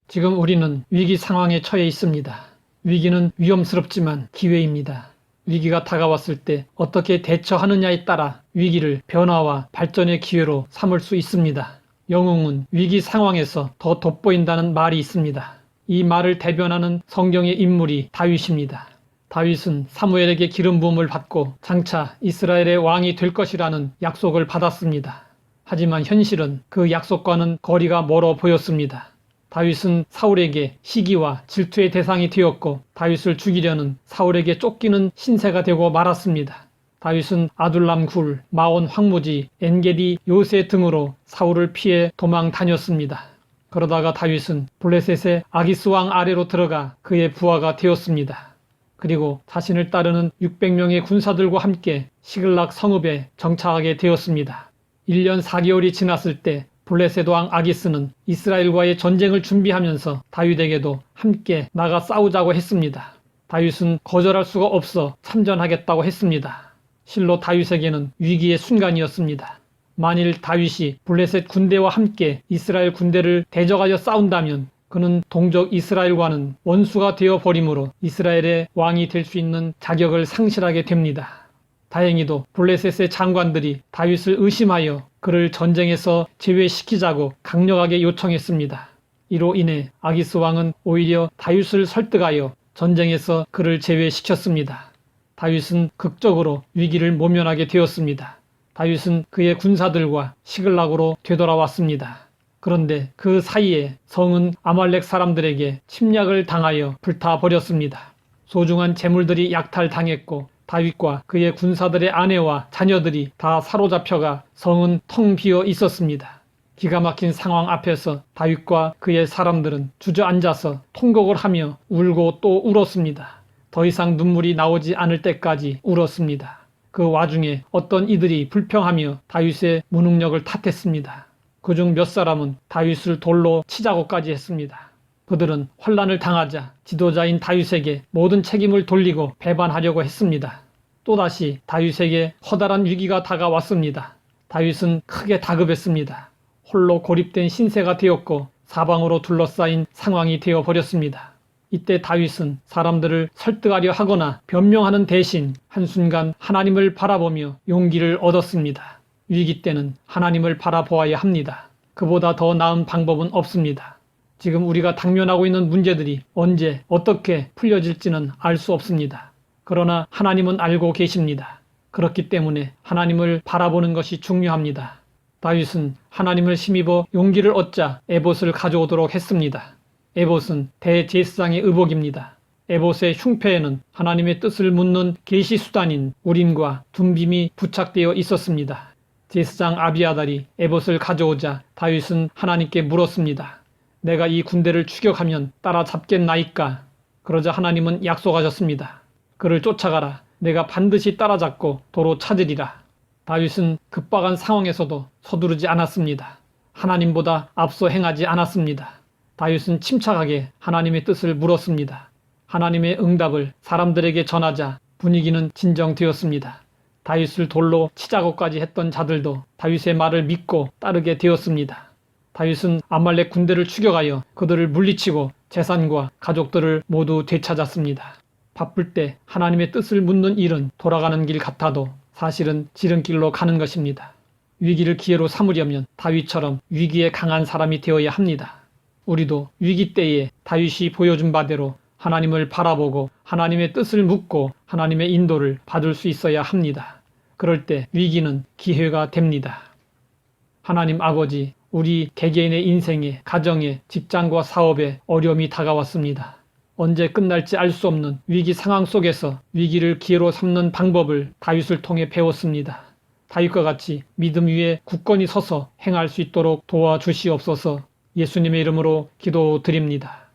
지금 우리는 위기 상황에 처해 있습니다. 위기는 위험스럽지만 기회입니다. 위기가 다가왔을 때 어떻게 대처하느냐에 따라 위기를 변화와 발전의 기회로 삼을 수 있습니다. 영웅은 위기 상황에서 더 돋보인다는 말이 있습니다. 이 말을 대변하는 성경의 인물이 다윗입니다. 다윗은 사무엘에게 기름 부음을 받고 장차 이스라엘의 왕이 될 것이라는 약속을 받았습니다. 하지만 현실은 그 약속과는 거리가 멀어 보였습니다. 다윗은 사울에게 시기와 질투의 대상이 되었고 다윗을 죽이려는 사울에게 쫓기는 신세가 되고 말았습니다. 다윗은 아둘람 굴, 마온 황무지, 엔게디 요새 등으로 사울을 피해 도망 다녔습니다. 그러다가 다윗은 블레셋의 아기스 왕 아래로 들어가 그의 부하가 되었습니다. 그리고 자신을 따르는 600명의 군사들과 함께 시글락 성읍에 정착하게 되었습니다. 1년 4개월이 지났을 때 블레셋 왕 아기스는 이스라엘과의 전쟁을 준비하면서 다윗에게도 함께 나가 싸우자고 했습니다. 다윗은 거절할 수가 없어 참전하겠다고 했습니다. 실로 다윗에게는 위기의 순간이었습니다. 만일 다윗이 블레셋 군대와 함께 이스라엘 군대를 대적하여 싸운다면 그는 동족 이스라엘과는 원수가 되어버리므로 이스라엘의 왕이 될 수 있는 자격을 상실하게 됩니다. 다행히도 블레셋의 장관들이 다윗을 의심하여 그를 전쟁에서 제외시키자고 강력하게 요청했습니다. 이로 인해 아기스 왕은 오히려 다윗을 설득하여 전쟁에서 그를 제외시켰습니다. 다윗은 극적으로 위기를 모면하게 되었습니다. 다윗은 그의 군사들과 시글락으로 되돌아왔습니다. 그런데 그 사이에 성은 아말렉 사람들에게 침략을 당하여 불타버렸습니다. 소중한 재물들이 약탈당했고 다윗과 그의 군사들의 아내와 자녀들이 다 사로잡혀가 성은 텅 비어 있었습니다. 기가 막힌 상황 앞에서 다윗과 그의 사람들은 주저앉아서 통곡을 하며 울고 또 울었습니다. 더 이상 눈물이 나오지 않을 때까지 울었습니다. 그 와중에 어떤 이들이 불평하며 다윗의 무능력을 탓했습니다. 그중 몇 사람은 다윗을 돌로 치자고까지 했습니다. 그들은 환난을 당하자 지도자인 다윗에게 모든 책임을 돌리고 배반하려고 했습니다. 또다시 다윗에게 커다란 위기가 다가왔습니다. 다윗은 크게 다급했습니다. 홀로 고립된 신세가 되었고 사방으로 둘러싸인 상황이 되어버렸습니다. 이때 다윗은 사람들을 설득하려 하거나 변명하는 대신 한순간 하나님을 바라보며 용기를 얻었습니다. 위기 때는 하나님을 바라보아야 합니다. 그보다 더 나은 방법은 없습니다. 지금 우리가 당면하고 있는 문제들이 언제 어떻게 풀려질지는 알 수 없습니다. 그러나 하나님은 알고 계십니다. 그렇기 때문에 하나님을 바라보는 것이 중요합니다. 다윗은 하나님을 힘입어 용기를 얻자 에봇을 가져오도록 했습니다. 에봇은 대제사장의 의복입니다. 에봇의 흉패에는 하나님의 뜻을 묻는 계시 수단인 우림과 둠빔이 부착되어 있었습니다. 제사장 아비아달이 에봇을 가져오자 다윗은 하나님께 물었습니다. 내가 이 군대를 추격하면 따라잡겠나이까? 그러자 하나님은 약속하셨습니다. 그를 쫓아가라. 내가 반드시 따라잡고 도로 찾으리라. 다윗은 급박한 상황에서도 서두르지 않았습니다. 하나님보다 앞서 행하지 않았습니다. 다윗은 침착하게 하나님의 뜻을 물었습니다. 하나님의 응답을 사람들에게 전하자 분위기는 진정되었습니다. 다윗을 돌로 치자고까지 했던 자들도 다윗의 말을 믿고 따르게 되었습니다. 다윗은 아말렉 군대를 추격하여 그들을 물리치고 재산과 가족들을 모두 되찾았습니다. 바쁠 때 하나님의 뜻을 묻는 일은 돌아가는 길 같아도 사실은 지름길로 가는 것입니다. 위기를 기회로 삼으려면 다윗처럼 위기에 강한 사람이 되어야 합니다. 우리도 위기 때에 다윗이 보여준 바대로 하나님을 바라보고 하나님의 뜻을 묻고 하나님의 인도를 받을 수 있어야 합니다. 그럴 때 위기는 기회가 됩니다. 하나님 아버지, 우리 개개인의 인생에, 가정에, 직장과 사업에 어려움이 다가왔습니다. 언제 끝날지 알 수 없는 위기 상황 속에서 위기를 기회로 삼는 방법을 다윗을 통해 배웠습니다. 다윗과 같이 믿음 위에 굳건히 서서 행할 수 있도록 도와주시옵소서. 예수님의 이름으로 기도드립니다.